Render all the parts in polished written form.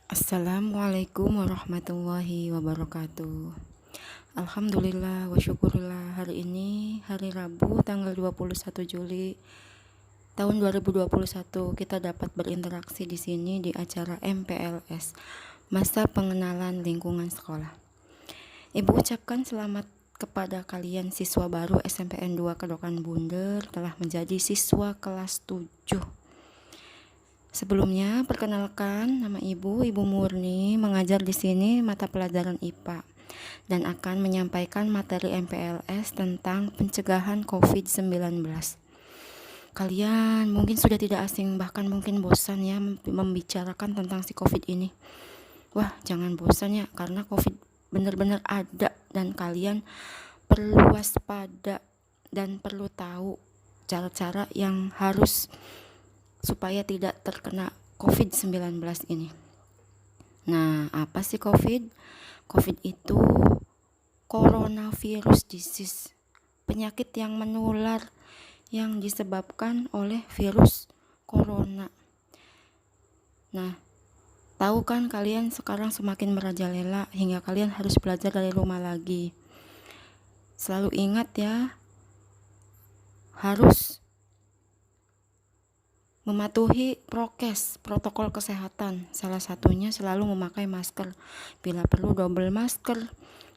Assalamualaikum warahmatullahi wabarakatuh. Alhamdulillah wa syukurillah, hari ini hari Rabu tanggal 21 Juli tahun 2021 kita dapat berinteraksi di sini di acara MPLS, Masa Pengenalan Lingkungan Sekolah. Ibu ucapkan selamat kepada kalian siswa baru SMPN 2 Kedokan Bunder telah menjadi siswa kelas 7. Sebelumnya, perkenalkan, nama Ibu Murni, mengajar di sini mata pelajaran IPA dan akan menyampaikan materi MPLS tentang pencegahan COVID-19. Kalian mungkin sudah tidak asing, bahkan mungkin bosan ya membicarakan tentang si COVID ini. Wah, jangan bosan ya, karena COVID benar-benar ada dan kalian perlu waspada dan perlu tahu cara-cara yang harus supaya tidak terkena COVID-19 ini. Nah, apa sih COVID? COVID itu coronavirus disease, penyakit yang menular yang disebabkan oleh virus corona. Nah, tahu kan kalian sekarang semakin merajalela hingga kalian harus belajar dari rumah lagi. Selalu ingat ya, harus mematuhi prokes, protokol kesehatan. Salah satunya selalu memakai masker. Bila perlu double masker.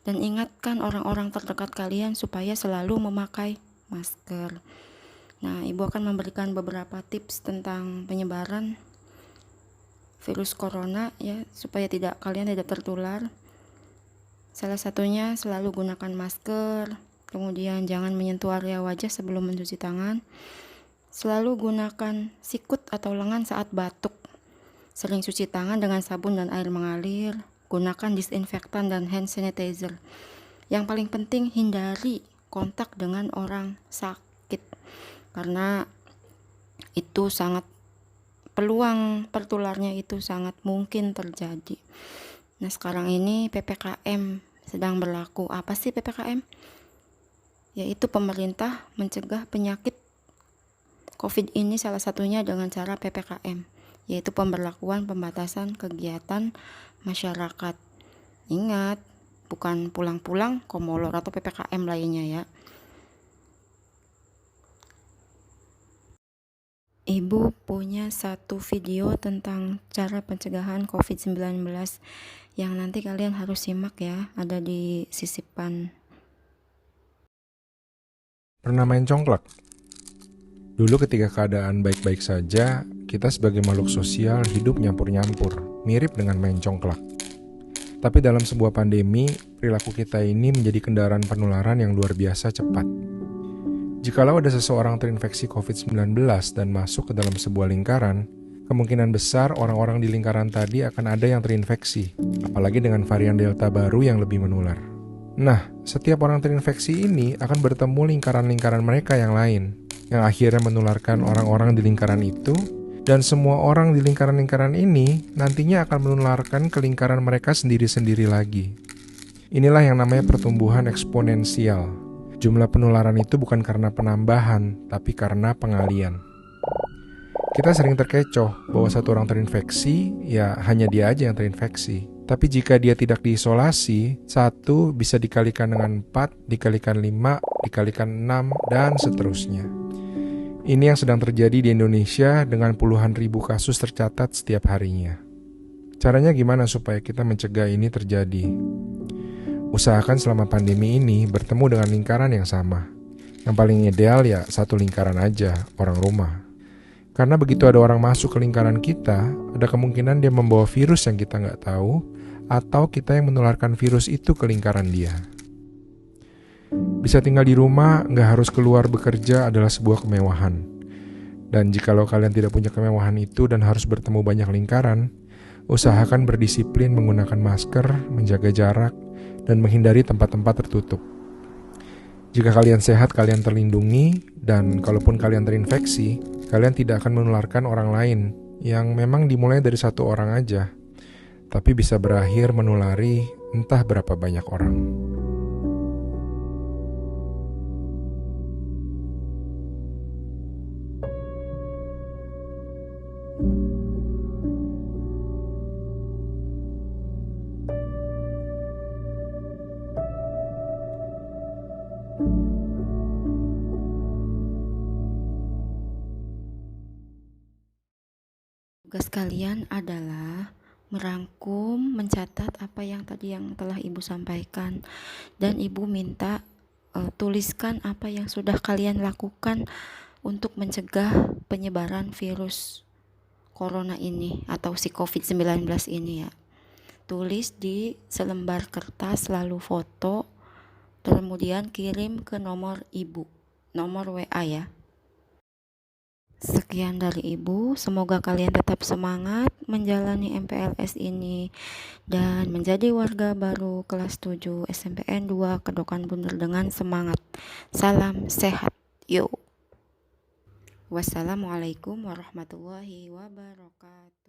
Dan ingatkan orang-orang terdekat kalian supaya selalu memakai masker. Nah, Ibu akan memberikan beberapa tips tentang penyebaran virus corona ya, supaya kalian tidak tertular. Salah satunya selalu gunakan masker. Kemudian jangan menyentuh area wajah sebelum mencuci tangan. Selalu gunakan sikut atau lengan saat batuk. Sering cuci tangan dengan sabun dan air mengalir. Gunakan disinfektan dan hand sanitizer. Yang paling penting, hindari kontak dengan orang sakit, karena itu sangat peluang tertularnya itu sangat mungkin terjadi. Nah, sekarang ini PPKM sedang berlaku. Apa sih PPKM? Yaitu pemerintah mencegah penyakit COVID ini salah satunya dengan cara PPKM, yaitu pemberlakuan pembatasan kegiatan masyarakat. Ingat, bukan pulang-pulang komolor atau PPKM lainnya ya. Ibu punya satu video tentang cara pencegahan COVID-19 yang nanti kalian harus simak ya, ada di sisipan. Pernah main congklak? Dulu ketika keadaan baik-baik saja, kita sebagai makhluk sosial hidup nyampur-nyampur, mirip dengan main congklak. Tapi dalam sebuah pandemi, perilaku kita ini menjadi kendaraan penularan yang luar biasa cepat. Jikalau ada seseorang terinfeksi COVID-19 dan masuk ke dalam sebuah lingkaran, kemungkinan besar orang-orang di lingkaran tadi akan ada yang terinfeksi, apalagi dengan varian Delta baru yang lebih menular. Nah, setiap orang terinfeksi ini akan bertemu lingkaran-lingkaran mereka yang lain, yang akhirnya menularkan orang-orang di lingkaran itu, dan semua orang di lingkaran-lingkaran ini nantinya akan menularkan ke lingkaran mereka sendiri-sendiri lagi. Inilah yang namanya pertumbuhan eksponensial. Jumlah penularan itu bukan karena penambahan, tapi karena pengalian. Kita sering terkecoh bahwa satu orang terinfeksi, ya hanya dia aja yang terinfeksi. Tapi jika dia tidak diisolasi, 1 bisa dikalikan dengan 4, dikalikan 5, dikalikan 6, dan seterusnya. Ini yang sedang terjadi di Indonesia dengan puluhan ribu kasus tercatat setiap harinya. Caranya gimana supaya kita mencegah ini terjadi? Usahakan selama pandemi ini bertemu dengan lingkaran yang sama. Yang paling ideal ya satu lingkaran aja, orang rumah. Karena begitu ada orang masuk ke lingkaran kita, ada kemungkinan dia membawa virus yang kita nggak tahu, atau kita yang menularkan virus itu ke lingkaran dia. Bisa tinggal di rumah, nggak harus keluar bekerja adalah sebuah kemewahan. Dan jikalau kalian tidak punya kemewahan itu dan harus bertemu banyak lingkaran, usahakan berdisiplin menggunakan masker, menjaga jarak, dan menghindari tempat-tempat tertutup. Jika kalian sehat, kalian terlindungi, dan kalaupun kalian terinfeksi, kalian tidak akan menularkan orang lain, yang memang dimulai dari satu orang aja, tapi bisa berakhir menulari entah berapa banyak orang. Tugas kalian adalah merangkum, mencatat apa yang telah Ibu sampaikan, dan Ibu minta tuliskan apa yang sudah kalian lakukan untuk mencegah penyebaran virus corona ini atau si COVID-19 ini ya. Tulis di selembar kertas, lalu foto, kemudian kirim ke nomor Ibu, nomor WA ya. Sekian dari Ibu, semoga kalian tetap semangat menjalani MPLS ini dan menjadi warga baru kelas 7 SMPN 2 Kedokan Bunder dengan semangat. Salam sehat, yuk. Wassalamualaikum warahmatullahi wabarakatuh.